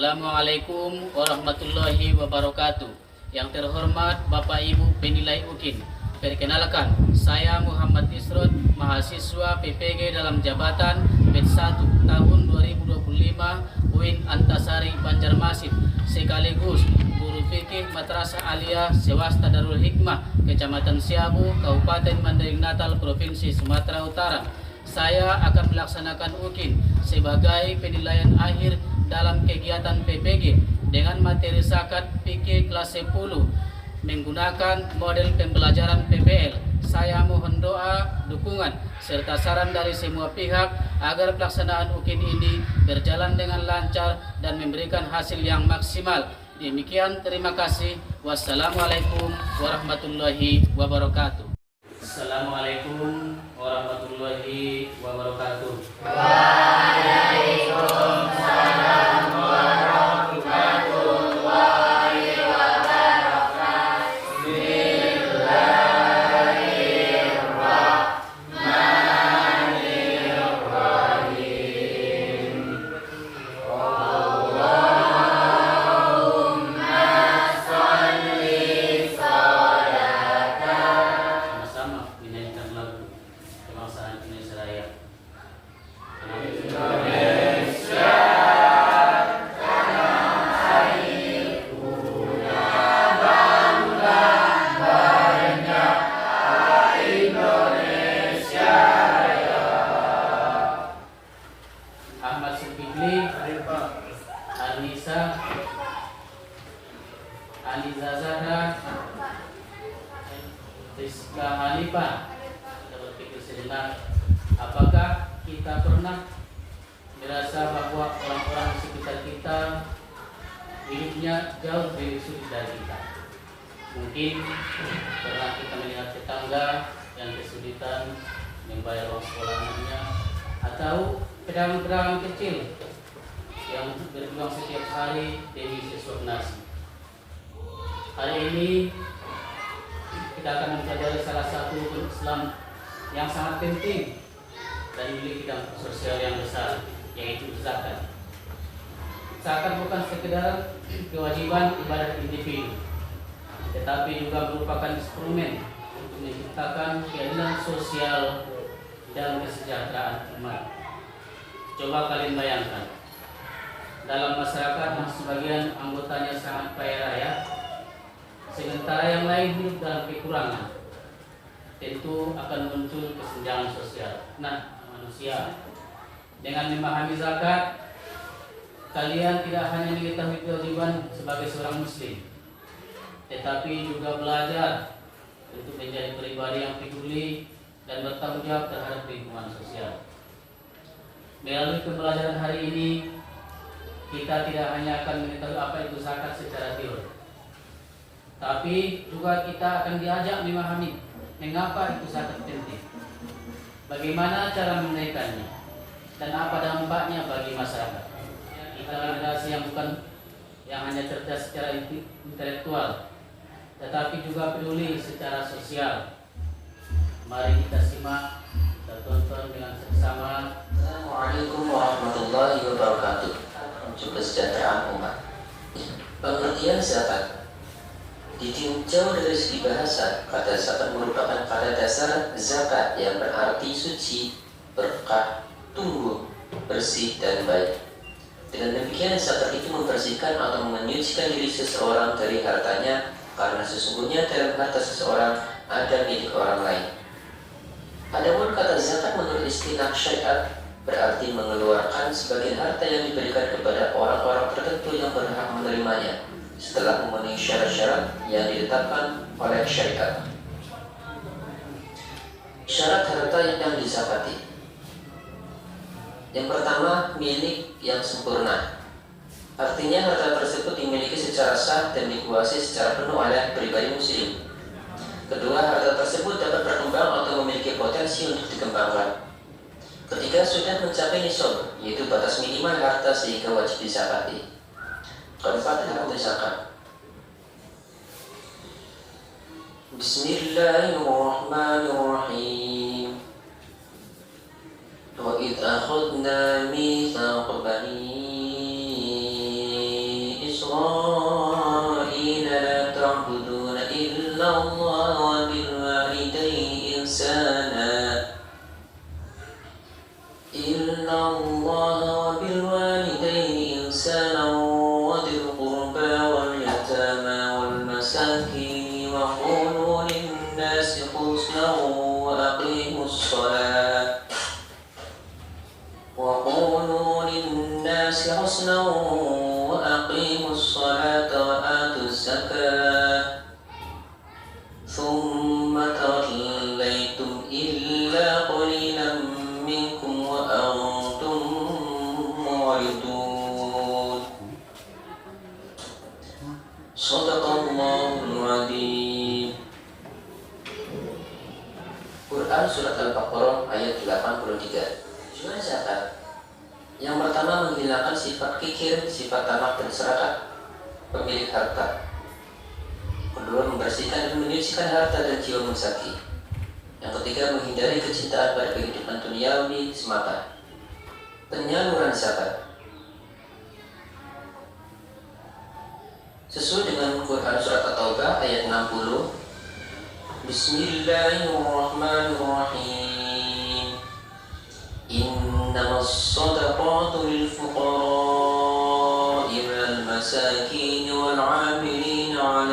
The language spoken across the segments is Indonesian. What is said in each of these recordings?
Assalamualaikum warahmatullahi wabarakatuh. Yang terhormat Bapak Ibu penilai UKIN, perkenalkan, saya Muhammad Isrod, mahasiswa PPG dalam jabatan batch 1 tahun 2025 UIN Antasari Banjarmasin, sekaligus guru fikih Madrasah Aliyah Swasta Darul Hikmah, Kecamatan Siabu, Kabupaten Mandailing Natal, Provinsi Sumatera Utara. Saya akan melaksanakan UKIN sebagai penilaian akhir dalam kegiatan PPG dengan materi zakat fikih kelas 10 menggunakan model pembelajaran PPL. Saya mohon doa, dukungan, serta saran dari semua pihak agar pelaksanaan UKIN ini berjalan dengan lancar dan memberikan hasil yang maksimal. Demikian, terima kasih. Wassalamualaikum warahmatullahi wabarakatuh. Assalamualaikum warahmatullahi wabarakatuh. Waalaikumsalam warahmatullahi wabarakatuh. Bismillahirrahmanirrahim. Allahumma sholli sholatan. Sama-sama menyanyikan lagu kebangsaan Indonesia Raya. Indonesia tanah airku yang bangga banyak, Indonesia Raya. Ahmad Zulkifli, Anissa, Aliza Zahra, Rizka Hanifah. Kita berpikir sejenak, apakah kita pernah merasa bahwa orang-orang di sekitar kita hidupnya jauh lebih sulit dari kita? Mungkin pernah kita melihat tetangga yang kesulitan membayar uang sekolah anaknya, atau pedagang-pedagang kecil yang berjuang setiap hari demi sesuap nasi. Hari ini kita akan mempelajari salah satu Islam yang sangat penting dan memiliki dampak sosial yang besar, yaitu zakat. Zakat bukan sekedar kewajiban ibadah individu, tetapi juga merupakan instrumen untuk menciptakan keadilan sosial dan kesejahteraan umat. Coba kalian bayangkan, dalam masyarakat yang sebagian anggotanya sangat kaya raya, sementara yang lain hidup dalam kekurangan, tentu akan muncul kesenjangan sosial. Nah, manusia, dengan memahami zakat, kalian tidak hanya mengetahui kewajiban sebagai seorang muslim, tetapi juga belajar untuk menjadi pribadi yang peduli dan bertanggung jawab terhadap lingkungan sosial. Melalui pembelajaran hari ini, kita tidak hanya akan mengetahui apa itu zakat secara teori, tapi juga kita akan diajak memahami mengapa itu zakat penting, bagaimana cara menunaikannya, dan apa dampaknya bagi masyarakat. Kita generasi yang bukan yang hanya cerdas secara intelektual, tetapi juga peduli secara sosial. Mari kita simak dan tonton dengan seksama. Assalamualaikum warahmatullahi wabarakatuh. Kesejahteraan umat. Pengertian zakat ditinjau dari segi bahasa, kata zakat merupakan kata dasar zakat yang berarti suci, berkah, tunggu, bersih, dan baik. Dengan demikian, zakat itu membersihkan atau menyucikan diri seseorang dari hartanya, karena sesungguhnya dalam harta seseorang ada milik orang lain. Adapun kata zakat menurut istilah syariat berarti mengeluarkan sebagian harta yang diberikan kepada orang-orang tertentu yang berhak menerimanya setelah memenuhi syarat-syarat yang ditetapkan oleh syariat. Syarat harta yang dizakati. Yang pertama, milik yang sempurna. Artinya harta tersebut dimiliki secara sah dan dikuasai secara penuh oleh pribadi muslim. Kedua, harta tersebut dapat berkembang atau memiliki potensi untuk dikembangkan. Ketiga, sudah mencapai nisab, yaitu batas minimal harta sehingga wajib dizakati. Keempat, haram zakat. Bismillahirrahmanirrahim. Wa idh akhadna mitsaq bani وأقيموا الصلاة وآتوا الزكاة ثم توليتم إلا قليلا منكم وأنتم معرضون صدق الله العظيم. Quran Surat Al-Baqarah ayat 83. Tujuan zakat yang pertama menghilangkan sifat kikir, sifat tamak dan serakah pemilik harta. Kedua, membersihkan dan menyucikan harta dan jiwa musaki. Yang ketiga, menghindari kecintaan pada kehidupan duniawi semata. Penyaluran zakat sesuai dengan Quran Surat At-Taubah ayat 60. Bismillahirrahmanirrahim. Innamas shadaqatu lil fuqara'i wal masakin wal 'amilina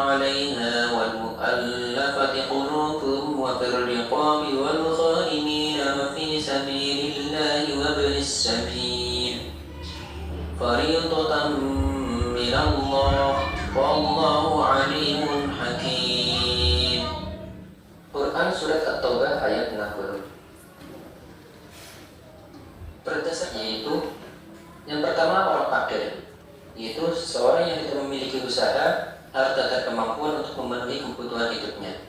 'alaiha wal mu'allafati qulubuhum wa fir riqabi wal gharimina wa fi sabilillahi wa ibnis sabil fariidatan minallah wallahu alimun hakim. Quran Surat At-Taubah ayat 60. Berdasarnya itu, yang pertama orang fakir, yaitu seseorang yang tidak memiliki usaha, harta dan kemampuan untuk memenuhi kebutuhan hidupnya.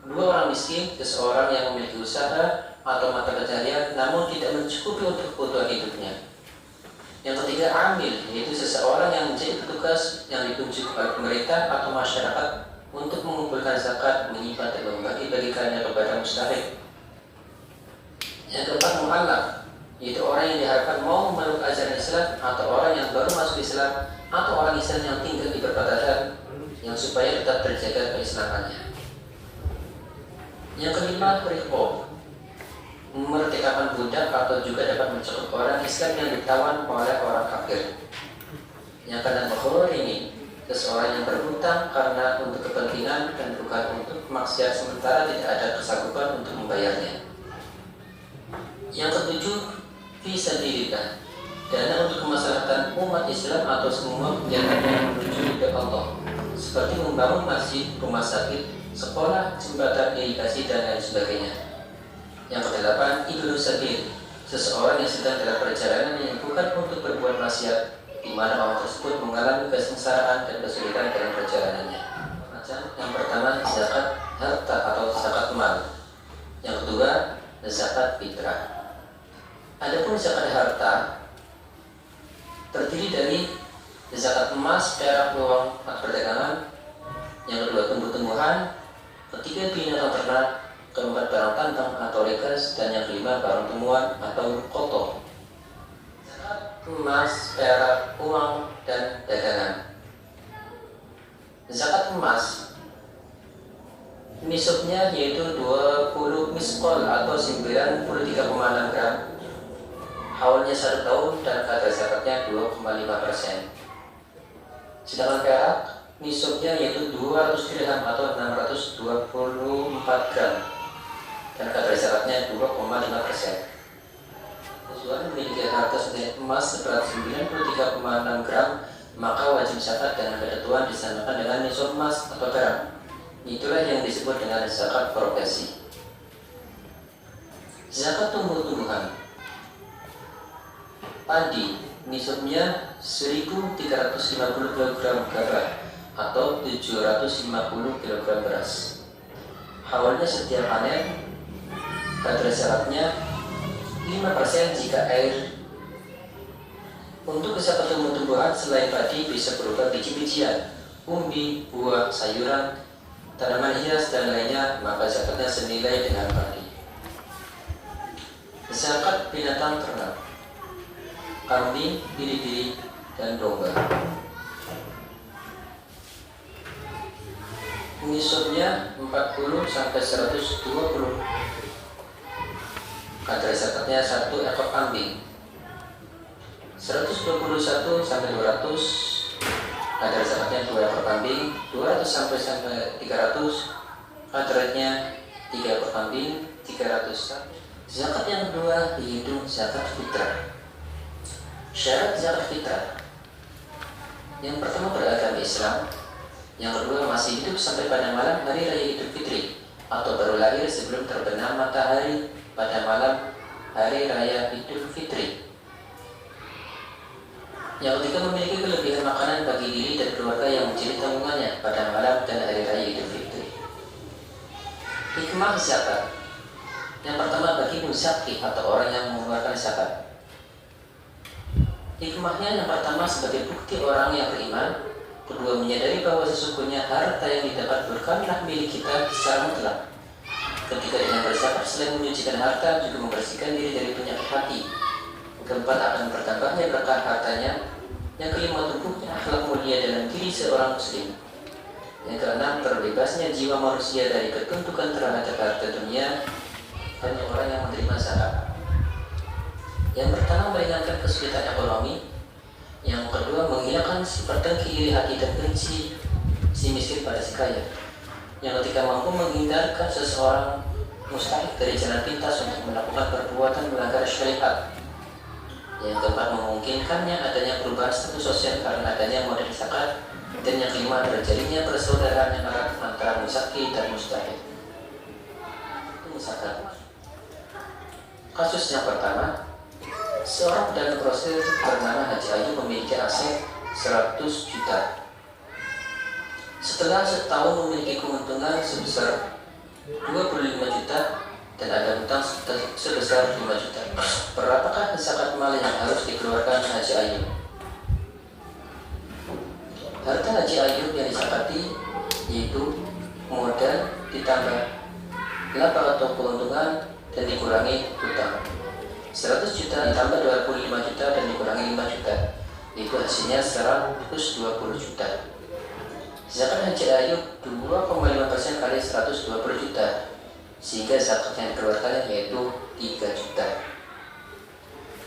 Kedua, orang miskin, seseorang yang memiliki usaha atau mata pencaharian namun tidak mencukupi untuk kebutuhan hidupnya. Yang ketiga, amil, yaitu seseorang yang menjadi petugas yang ditunjuk oleh pemerintah atau masyarakat untuk mengumpulkan zakat, menyimpan dan membagi-bagikannya kepada mustahik. Yang keempat, mu'allaf, yaitu orang yang diharapkan mau memeluk ajaran Islam atau orang yang baru masuk Islam atau orang Islam yang tinggal di perbatasan yang supaya tetap terjaga keislamannya. Yang kelima, riqab, memerdekakan budak atau juga dapat mencakup orang Islam yang ditawan oleh orang kafir. Yang keenam, ini seseorang yang berhutang karena untuk kepentingan dan bukan untuk maksiat sementara tidak ada kesanggupan untuk membayarnya. Yang ketujuh, fi sabilillah, dana untuk kemaslahatan umat Islam atau semua kegiatan yang menuju ke Allah, seperti membangun masjid, rumah sakit, sekolah, jembatan, irigasi dan lain sebagainya. Yang kedelapan, ibnu sabil, seseorang yang sedang dalam perjalanan yang bukan untuk berbuat maksiat, di mana orang tersebut mengalami kesengsaraan dan kesulitan dalam perjalanannya. Yang pertama, zakat harta atau zakat mal. Yang kedua, zakat fitrah. Adapun zakat harta terdiri dari zakat emas, perak, uang, perdagangan. Yang kedua, tumbuh-tumbuhan. Ketiga, binatang ternak. Keempat, barang tambang atau legas. Dan yang kelima, barang temuan atau kotor. Zakat emas, perak, uang, dan dagangan. Zakat emas nisabnya yaitu 20 miskol atau 93,6 gram. Haulnya 1 tahun dan kadar zakatnya 2,5%. Sedangkan perak nisabnya yaitu 200 dirham atau 624 gram dan kadar zakatnya 2,5%. Seseorang memiliki harta senilai emas seberat 93,6 gram, maka wajib zakat dengan ketentuan disamakan dengan nisab emas atau perak. Itulah yang disebut dengan zakat progresi. Zakat tumbuh-tumbuhan. Padi nisabnya 1.350 kg gabah atau 750 kg beras. Haulnya setiap panen. Kadar zakatnya 5% jika air. Untuk zakat tumbuh-tumbuhan selain padi bisa berupa biji-bijian, umbi, buah, sayuran, tanaman hias dan lainnya, maka zakatnya senilai dengan padi. Zakat binatang ternak. Kambing, biri-biri, dan domba. Nisabnya 40 sampai 120. Kadar zakatnya 1 ekor kambing. 121 sampai 200. Kadar zakatnya 2 ekor kambing. 200 sampai 300. Kadarnya 3 ekor kambing. 300 Zakat yang kedua yaitu zakat fitrah. Syarat zakat fitrah: yang pertama beragama Islam, yang kedua masih hidup sampai pada malam hari raya Idul Fitri atau baru lahir sebelum terbenam matahari pada malam hari raya Idul Fitri. Yang ketiga memiliki kelebihan makanan bagi diri dan keluarga yang menjadi tanggungannya pada malam dan hari raya Idul Fitri. Hikmah zakat: yang pertama bagi muzaki atau orang yang mengeluarkan zakat. Hikmahnya yang pertama sebagai bukti orang yang beriman, kedua menyadari bahwa sesungguhnya harta yang didapat bukanlah milik kita secara mutlak. Ketiga dengan berzakat selain menyucikan harta juga membersihkan diri dari penyakit hati. Keempat akan bertambahnya berkah hartanya. Yang kelima tumbuhnya akhlak mulia dalam diri seorang muslim. Yang keenam terbebasnya jiwa manusia dari ketuntukan terhadap harta dunia. Hanya orang yang menerima zakat. Yang pertama meringankan kesulitan ekonomi. Yang kedua menghilangkan sifat dengki, iri hati dan benci si miskin pada si kaya. Yang ketiga mampu menghindarkan seseorang mustahik dari jalan pintas untuk melakukan perbuatan melanggar syariat. Yang keempat memungkinkannya adanya perubahan status sosial karena adanya model zakat. Dan yang kelima terjadinya persaudaraan yang erat antara muzaki dan mustahik. Itu zakat. Kasus yang pertama, seorang pedagang grosir bernama Haji Ayu memiliki aset 100 juta. Setelah setahun memiliki keuntungan sebesar 25 juta dan ada hutang sebesar 5 juta. Berapakah zakat mal yang harus dikeluarkan Haji Ayu? Harta Haji Ayu yang dizakati yaitu modal ditambah laba atau keuntungan dan dikurangi hutang. 100 juta ditambah 25 juta dan dikurangi 5 juta, itu hasilnya 120 juta. Zakat Haji Ayu 2,5% kali 120 juta, sehingga zakat yang dikeluarkan yaitu 3 juta.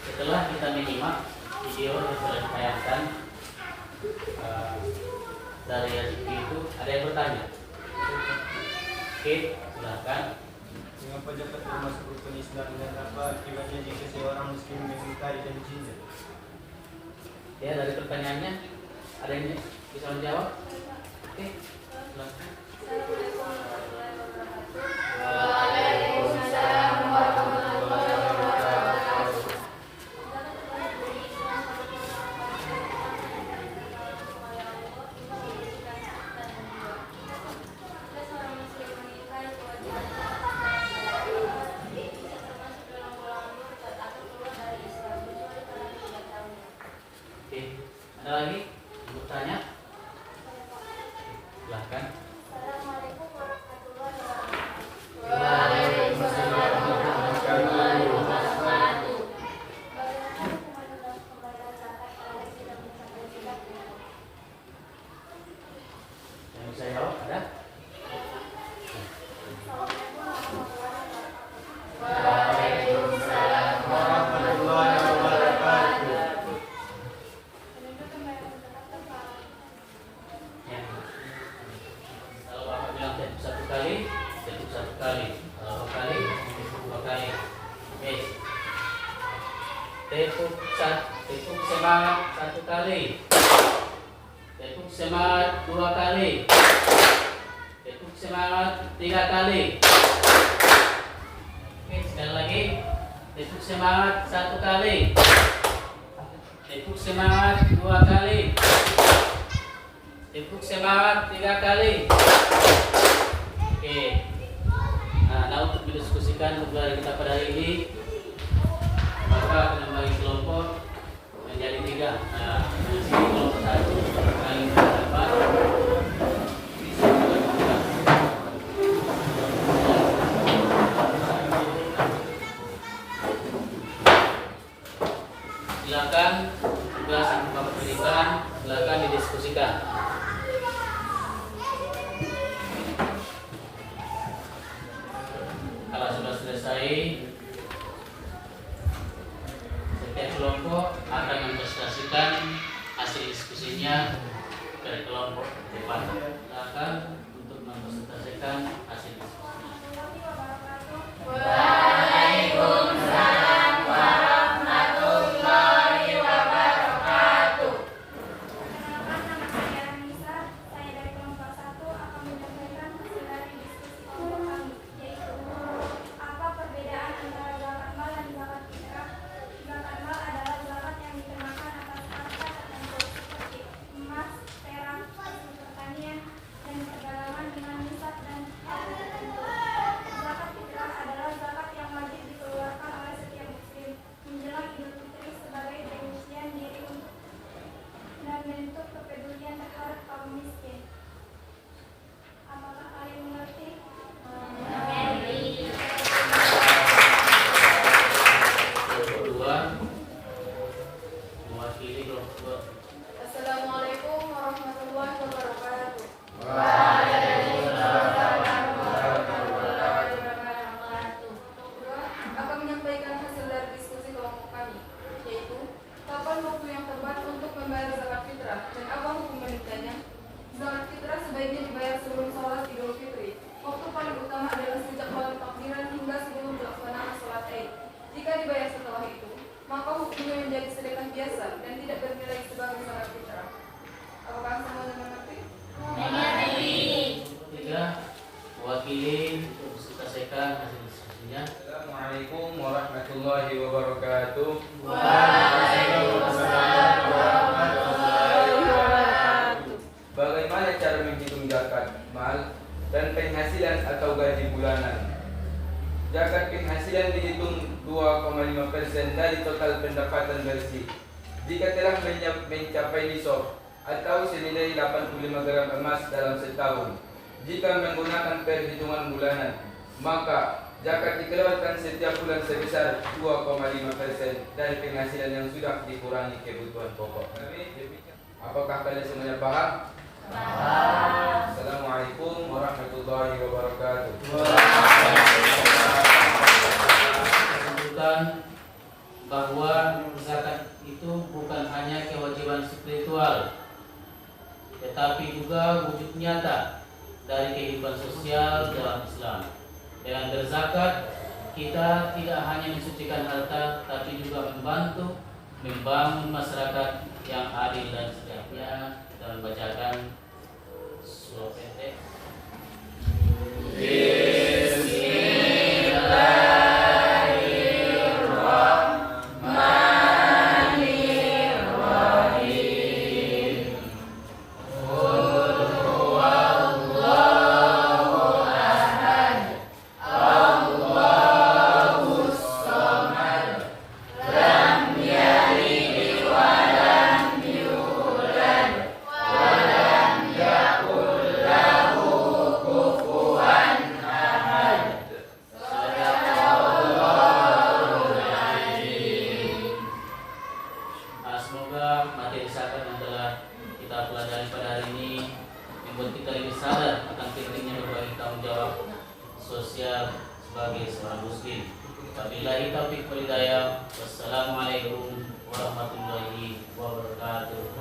Setelah kita menyimak video yang telah ditayangkan dari rezeki itu, ada yang bertanya. Oke, silakan. Mengapa zakat termasuk rukun Islam dan apa akibatnya jika seorang muslim mengingkari janjinya? Ya, dari pertanyaannya ada yang bisa menjawab? Oke, silakan. Waalaikumsalam warahmatullahi wabarakatuh. Oke, ada lagi yang bertanya? Silakan. Assalamualaikum warahmatullahi wabarakatuh. Waalaikumsalam warahmatullahi wabarakatuh. Bagaimana hukuman dalam pembayaran zakat kalau tidak mencapai zakatnya? Yang bisa jawab ada? Waalaikumsalam warahmatullahi wabarakatuh. Ya. Kalau Bapak bilang tepuk 1 kali, tepuk 1 kali. Kalau 2 kali, 2 kali. Oke. Tepuk semangat 1 kali. Tepuk semangat 2 kali. Tepuk semangat 3 kali. Oke, sekali lagi. Tepuk semangat 1 kali. Tepuk semangat 2 kali. Tepuk semangat 3 kali. Oke. Nah, untuk mendiskusikan gelar kita pada hari ini, maka akan membagi kelompok menjadi 3. Nah, di sini kelompok 1 paling terdepan. Silakan tugas yang Bapak berikan, silakan didiskusikan. Kalau sudah selesai, setiap kelompok akan mempresentasikan hasil diskusinya dari kelompok depan. Silakan untuk mempresentasikan hasil diskusinya. Waalaikumsalam. Assalamualaikum warahmatullahi wabarakatuh. Akan menyampaikan hasil dari diskusi kelompok kami, yaitu kapan waktu yang tepat untuk membayar zakat fitrah dan apa hukum menitanya. Zakat fitrah sebaiknya dibayar sebelum sholat Idul Fitri. Waktu paling utama adalah sejak malam takbiran hingga sebelum pelaksanaan sholat Id. Jika dibayar setelah itu, maka hukumnya menjadi sedekah biasa dan tidak bernilai sebagai zakat fitrah. Apakah semuanya mengerti? Tiga, mewakili untuk diselesaikan hasil diskusinya. Assalamualaikum warahmatullahi wabarakatuh. Bagaimana cara menghitung zakat mal dan penghasilan atau gaji bulanan? Zakat penghasilan dihitung 2,5% dari total pendapatan bersih. Jika telah mencapai nisab atau senilai 85 gram emas dalam setahun. Jika menggunakan perhitungan bulanan, maka zakat dikeluarkan setiap bulan sebesar 2,5% dari penghasilan yang sudah dikurangi kebutuhan pokok. Apakah kalian semuanya paham? Assalamualaikum warahmatullahi wabarakatuh. Menunjukkan bahwa zakat itu bukan hanya kewajiban spiritual, tetapi juga wujud nyata dari kehidupan sosial dalam Islam. Dengan berzakat, kita tidak hanya mensucikan harta, tapi juga membantu membangun masyarakat yang adil dan sejahtera. Kita membacakan surah pendek. Semoga materi zakat yang telah kita pelajari pada hari ini membuat kita lebih sadar akan pentingnya berbagi tanggung jawab sosial sebagai seorang muslim. Wabillahi taufiq wal hidayah. Wassalamualaikum warahmatullahi wabarakatuh.